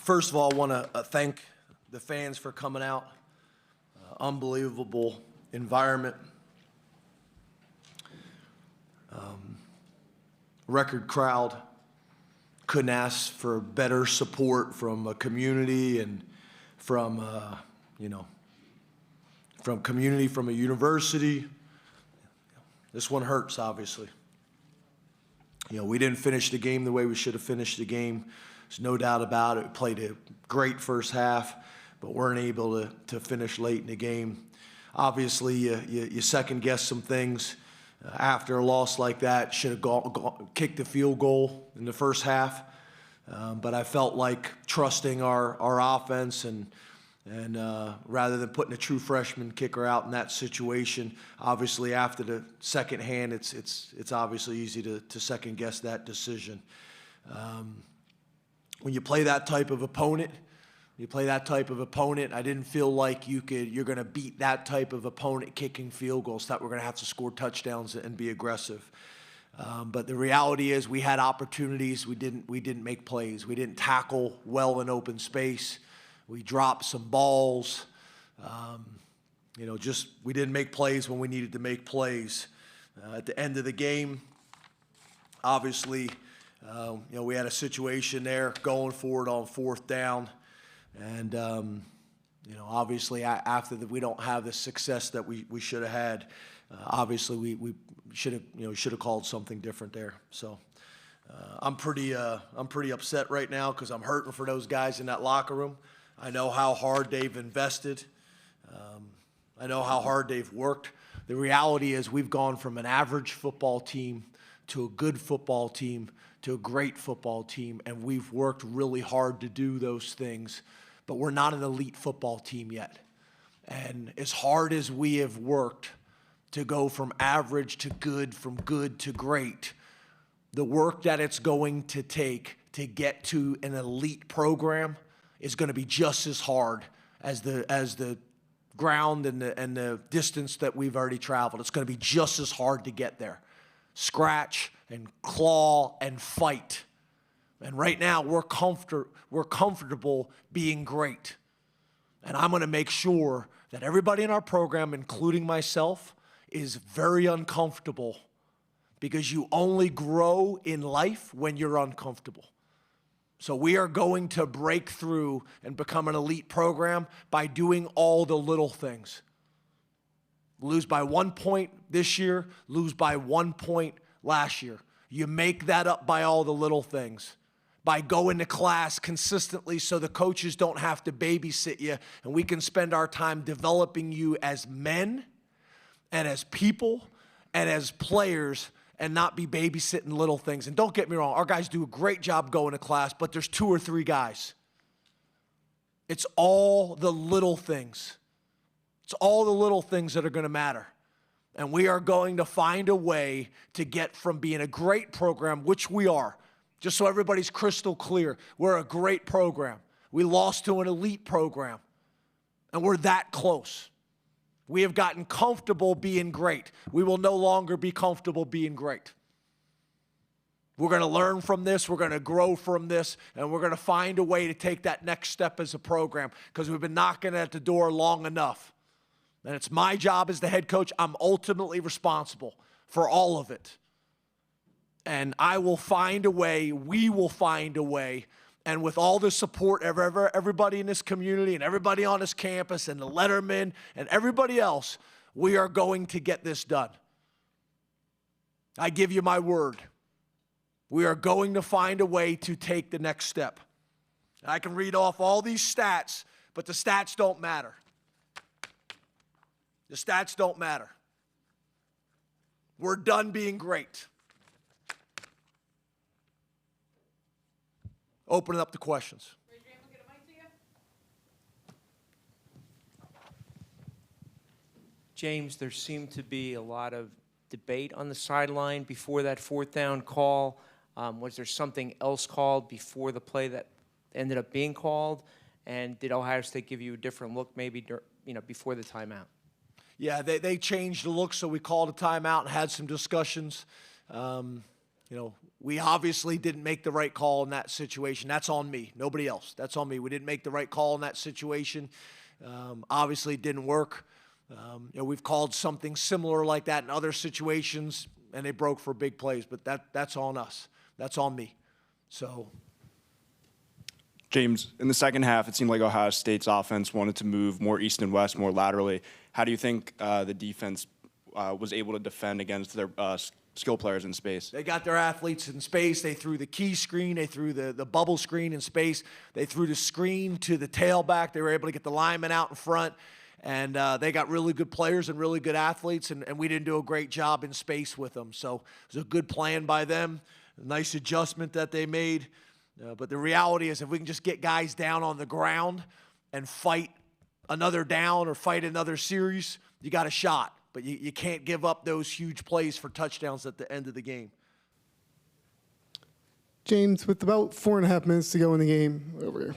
First of all, I want to thank the fans for coming out. Unbelievable environment. Record crowd. Couldn't ask for better support from a community and from, from community, from a university. This one hurts, obviously. We didn't finish the game the way we should have finished the game. There's no doubt about it. We played a great first half, but weren't able to finish late in the game. Obviously, you second-guess some things. After a loss like that, should have kicked the field goal in the first half. But I felt like trusting our offense and rather than putting a true freshman kicker out in that situation, obviously after the second hand, it's obviously easy to second guess that decision. When you play that type of opponent, I didn't feel like you're going to beat that type of opponent kicking field goals. Thought we're going to have to score touchdowns and be aggressive. But the reality is we had opportunities. We didn't make plays. We didn't tackle well in open space. We dropped some balls. We didn't make plays when we needed to make plays. At the end of the game, obviously, we had a situation there going forward on fourth down. And, obviously after that, we don't have the success that we should have had. Obviously, we should have called something different there. So I'm pretty upset right now because I'm hurting for those guys in that locker room. I know how hard they've invested. I know how hard they've worked. The reality is we've gone from an average football team to a good football team to a great football team, and we've worked really hard to do those things, but we're not an elite football team yet. And as hard as we have worked to go from average to good, from good to great, the work that it's going to take to get to an elite program is going to be just as hard as the ground and the distance that we've already traveled. It's going to be just as hard to get there. Scratch and claw and fight. And right now we're comfortable being great. And I'm going to make sure that everybody in our program, including myself, is very uncomfortable, because you only grow in life when you're uncomfortable. So we are going to break through and become an elite program by doing all the little things. Lose by 1 point this year, lose by 1 point last year. You make that up by all the little things. By going to class consistently so the coaches don't have to babysit you, and we can spend our time developing you as men and as people and as players and not be babysitting little things. And don't get me wrong, our guys do a great job going to class, but there's 2 or 3 guys. It's all the little things. It's all the little things that are going to matter. And we are going to find a way to get from being a great program, which we are, just so everybody's crystal clear, we're a great program. We lost to an elite program, and we're that close. We have gotten comfortable being great. We will no longer be comfortable being great. We're going to learn from this, we're going to grow from this, and we're going to find a way to take that next step as a program, because we've been knocking at the door long enough. And it's my job as the head coach. I'm ultimately responsible for all of it. And I will find a way, we will find a way, and with all the support of everybody in this community and everybody on this campus and the lettermen and everybody else, we are going to get this done. I give you my word. We are going to find a way to take the next step. I can read off all these stats, but the stats don't matter. The stats don't matter. We're done being great. Open it up to questions. Raise your hand, we'll get a mic to you. James, there seemed to be a lot of debate on the sideline before that fourth down call. Was there something else called before the play that ended up being called? And did Ohio State give you a different look maybe before the timeout? Yeah, they changed the look, so we called a timeout and had some discussions. We obviously didn't make the right call in that situation. That's on me. Nobody else. That's on me. We didn't make the right call in that situation. Obviously, it didn't work. We've called something similar like that in other situations, and they broke for big plays. But that's on us. That's on me. So, James, in the second half, it seemed like Ohio State's offense wanted to move more east and west, more laterally. How do you think the defense was able to defend against their skill players in space? They got their athletes in space. They threw the key screen. They threw the bubble screen in space. They threw the screen to the tailback. They were able to get the lineman out in front. And they got really good players and really good athletes, and we didn't do a great job in space with them. So it was a good plan by them, a nice adjustment that they made. But the reality is if we can just get guys down on the ground and fight another down or fight another series, you got a shot. But you can't give up those huge plays for touchdowns at the end of the game. James, with about 4.5 minutes to go in the game, over here.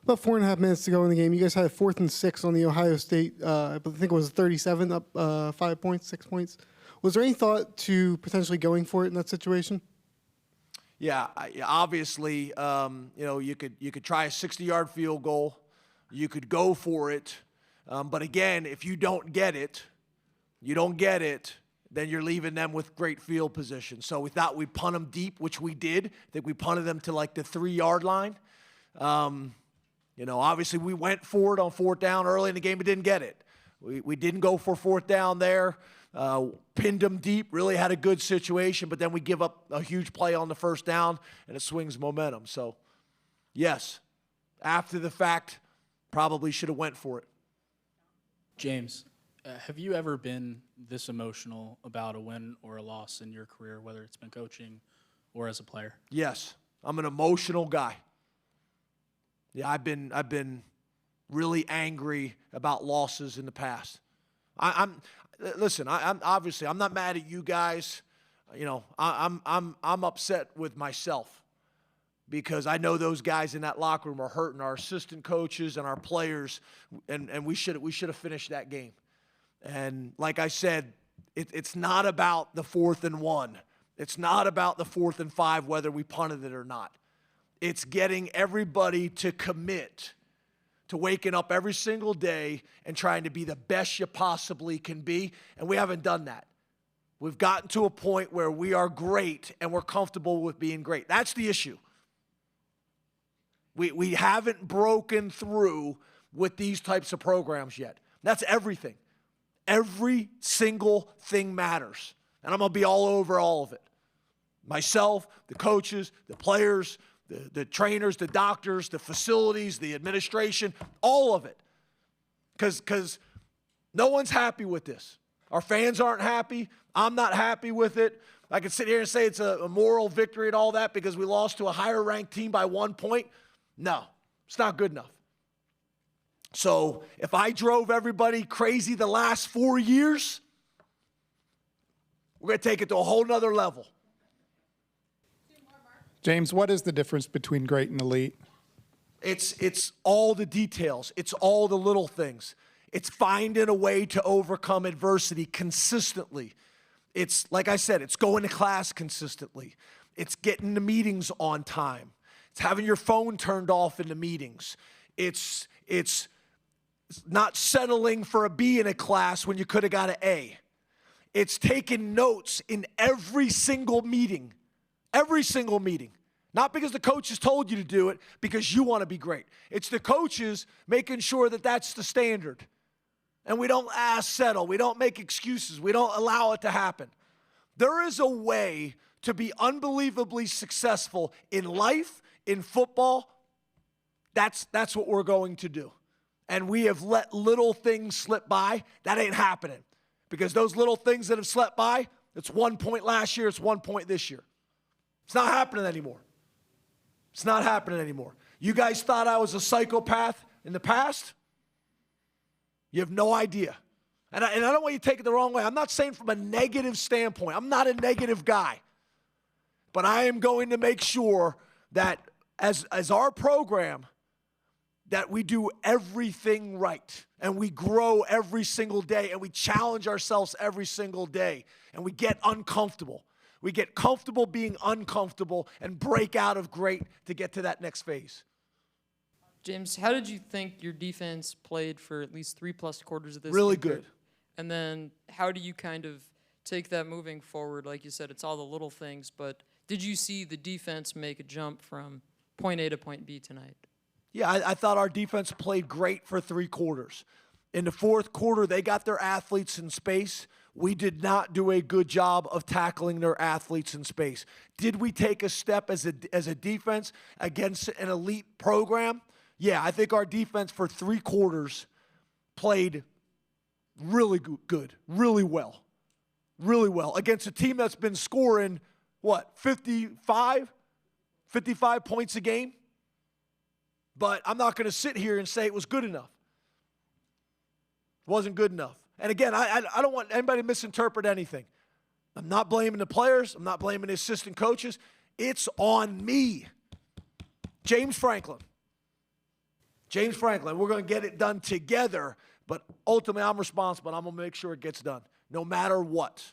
About 4.5 minutes to go in the game, you guys had a 4th and 6 on the Ohio State. I think it was 37, up 5 points, 6 points. Was there any thought to potentially going for it in that situation? Yeah, obviously, you could try a 60-yard field goal. You could go for it. But again, if you don't get it, then you're leaving them with great field position. So we thought we'd punt them deep, which we did. I think we punted them to like the 3-yard line. Obviously we went for it on 4th down early in the game, but didn't get it. We didn't go for 4th down there. Pinned them deep, really had a good situation, but then we give up a huge play on the 1st down, and it swings momentum. So, yes, after the fact, probably should have went for it. James, have you ever been this emotional about a win or a loss in your career, whether it's been coaching or as a player? Yes, I'm an emotional guy. Yeah, I've been really angry about losses in the past. I'm obviously I'm not mad at you guys. I'm upset with myself because I know those guys in that locker room are hurting, our assistant coaches and our players, and we should have finished that game. And like I said, it's not about the 4th and 1. It's not about the 4th and 5, whether we punted it or not. It's getting everybody to commit to waking up every single day and trying to be the best you possibly can be, and we haven't done that. We've gotten to a point where we are great and we're comfortable with being great. That's the issue. We haven't broken through with these types of programs yet. That's everything. Every single thing matters, and I'm going to be all over all of it. Myself, the coaches, the players, the trainers, the doctors, the facilities, the administration, all of it. Because no one's happy with this. Our fans aren't happy. I'm not happy with it. I could sit here and say it's a moral victory and all that because we lost to a higher-ranked team by 1 point. No, it's not good enough. So if I drove everybody crazy the last 4 years, we're going to take it to a whole nother level. James, what is the difference between great and elite? It's all the details. It's all the little things. It's finding a way to overcome adversity consistently. It's, like I said, it's going to class consistently. It's getting the meetings on time. It's having your phone turned off in the meetings. It's not settling for a B in a class when you could have got an A. It's taking notes in every single meeting. Every single meeting. Not because the coaches told you to do it, because you want to be great. It's the coaches making sure that that's the standard. And we don't settle. We don't make excuses. We don't allow it to happen. There is a way to be unbelievably successful in life, in football. That's what we're going to do. And we have let little things slip by. That ain't happening. Because those little things that have slipped by, it's 1 point last year, it's 1 point this year. It's not happening anymore. It's not happening anymore. You guys thought I was a psychopath in the past? You have no idea. And I don't want you to take it the wrong way. I'm not saying from a negative standpoint. I'm not a negative guy. But I am going to make sure that as our program, that we do everything right. And we grow every single day. And we challenge ourselves every single day. And we get uncomfortable. We get comfortable being uncomfortable and break out of great to get to that next phase. James, how did you think your defense played for at least 3+ quarters of this? Really game? good. And then how do you kind of take that moving forward? Like you said, it's all the little things, but did you see the defense make a jump from point A to point B tonight? Yeah, I thought our defense played great for 3 quarters. In the fourth quarter, they got their athletes in space. We did not do a good job of tackling their athletes in space. Did we take a step as a defense against an elite program? Yeah, I think our defense for 3 quarters played really good, really well against a team that's been scoring, 55 points a game? But I'm not going to sit here and say it was good enough. It wasn't good enough. And again, I don't want anybody to misinterpret anything. I'm not blaming the players. I'm not blaming the assistant coaches. It's on me. James Franklin. We're going to get it done together, but ultimately I'm responsible, and I'm going to make sure it gets done, no matter what.